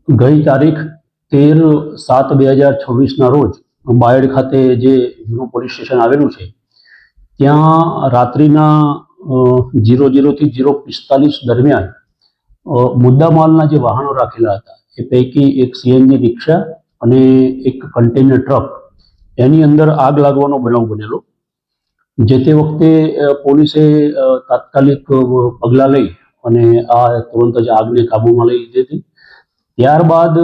ગઈ તારીખ 13/7/2026 રોજ બાયડ ખાતે જે જૂનું પોલીસ સ્ટેશન આવેલું છે ત્યાં રાત્રિના 00 થી 0:45 દરમિયાન મુદ્દામાલના જે વાહનો રાખેલા હતા એ પૈકી એક સીએનજી રિક્ષા અને એક કન્ટેનર ટ્રક એની અંદર આગ લાગવાનો બનાવ બનેલો. જે તે વખતે પોલીસે તાત્કાલિક પગલાં લઈ અને તુરંત જ આગને કાબૂમાં લઈ લીધી હતી. ત્યારબાદ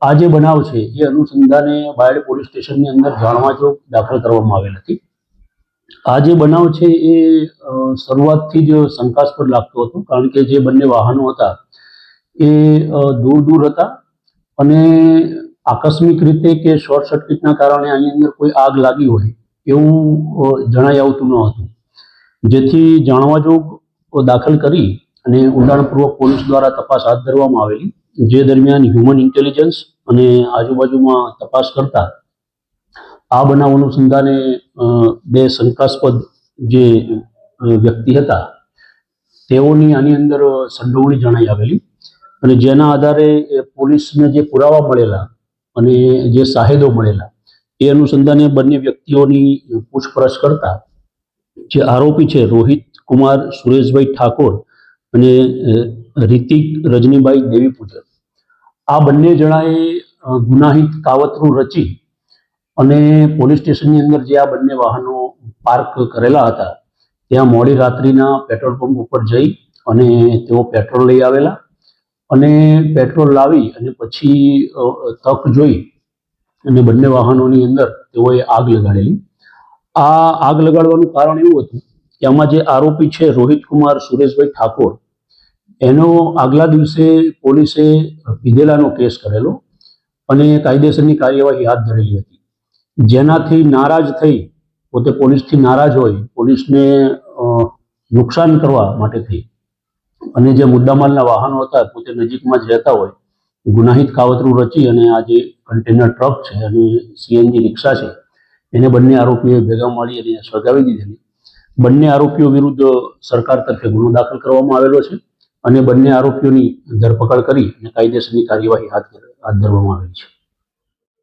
આ જે બનાવ છે એ અનુસંધાને બાયડ પોલીસ સ્ટેશનની અંદર જાણવાજોગ દાખલ કરવામાં આવેલ હતી. આ જે બનાવ છે એ શરૂઆતથી જ શંકાસ્પદ લાગતો હતો, કારણ કે જે બંને વાહનો હતા એ દૂર દૂર હતા અને આકસ્મિક રીતે કે શોર્ટ સર્કિટના કારણે આની અંદર કોઈ આગ લાગી હોય એવું જણાઈ આવતું ન હતું. જેથી જાણવાજોગ દાખલ કરી અને ઊંડાણપૂર્વક પોલીસ દ્વારા તપાસ હાથ ધરવામાં આવેલી. જે દરમિયાન હ્યુમન ઇન્ટેલિજન્સ અને આજુબાજુમાં તપાસ કરતા આ બનાવ અનુસંધાને બે શંકાસ્પદ જે વ્યક્તિ હતા તેઓની આની અંદર સંડોવણી જણાઈ આવેલી અને જેના આધારે પોલીસને જે પુરાવા મળેલા અને જે સાહેદો મળેલા એ અનુસંધાને બંને વ્યક્તિઓની પૂછપરછ કરતા જે આરોપી છે રોહિત કુમાર સુરેશભાઈ ઠાકોર અને રિતિક રજનીભાઈ દેવીપૂજક, આ બંને જણાએ ગુનાહિત કાવતરું રચી અને પોલીસ સ્ટેશનની અંદર જે આ બંને વાહનો પાર્ક કરેલા હતા ત્યાં મોડી રાત્રિના પેટ્રોલ પંપ ઉપર જઈ અને તેઓ પેટ્રોલ લઈ આવેલા અને પેટ્રોલ લાવી અને પછી તક જોઈ અને બંને વાહનોની અંદર તેઓએ આગ લગાડેલી. આ આગ લગાડવાનું કારણ એવું હતું કે આમાં જે આરોપી છે રોહિત કુમાર સુરેશભાઈ ઠાકોર એનો આગલા દિવસે પોલીસે પીધેલાનો કેસ કરેલો અને કાયદેસરની કાર્યવાહી હાથ ધરેલી હતી. જેનાથી નારાજ થઈ, પોતે પોલીસથી નારાજ હોય, પોલીસને નુકસાન કરવા માટે થઈ અને જે મુદ્દામાલના વાહનો હતા પોતે નજીકમાં જ રહેતા હોય, ગુનાહિત કાવતરું રચી અને આ જે કન્ટેનર ટ્રક છે અને સીએનજી રિક્ષા છે એને બંને આરોપીઓએ ભેગા મળી અને સળગાવી દીધેલી. બંને આરોપીઓ વિરુદ્ધ સરકાર તરફે ગુનો દાખલ કરવામાં આવેલો છે અને બંને આરોપીઓની ધરપકડ કરી અને કાયદેસરની કાર્યવાહી હાથ ધરવામાં આવેલી છે.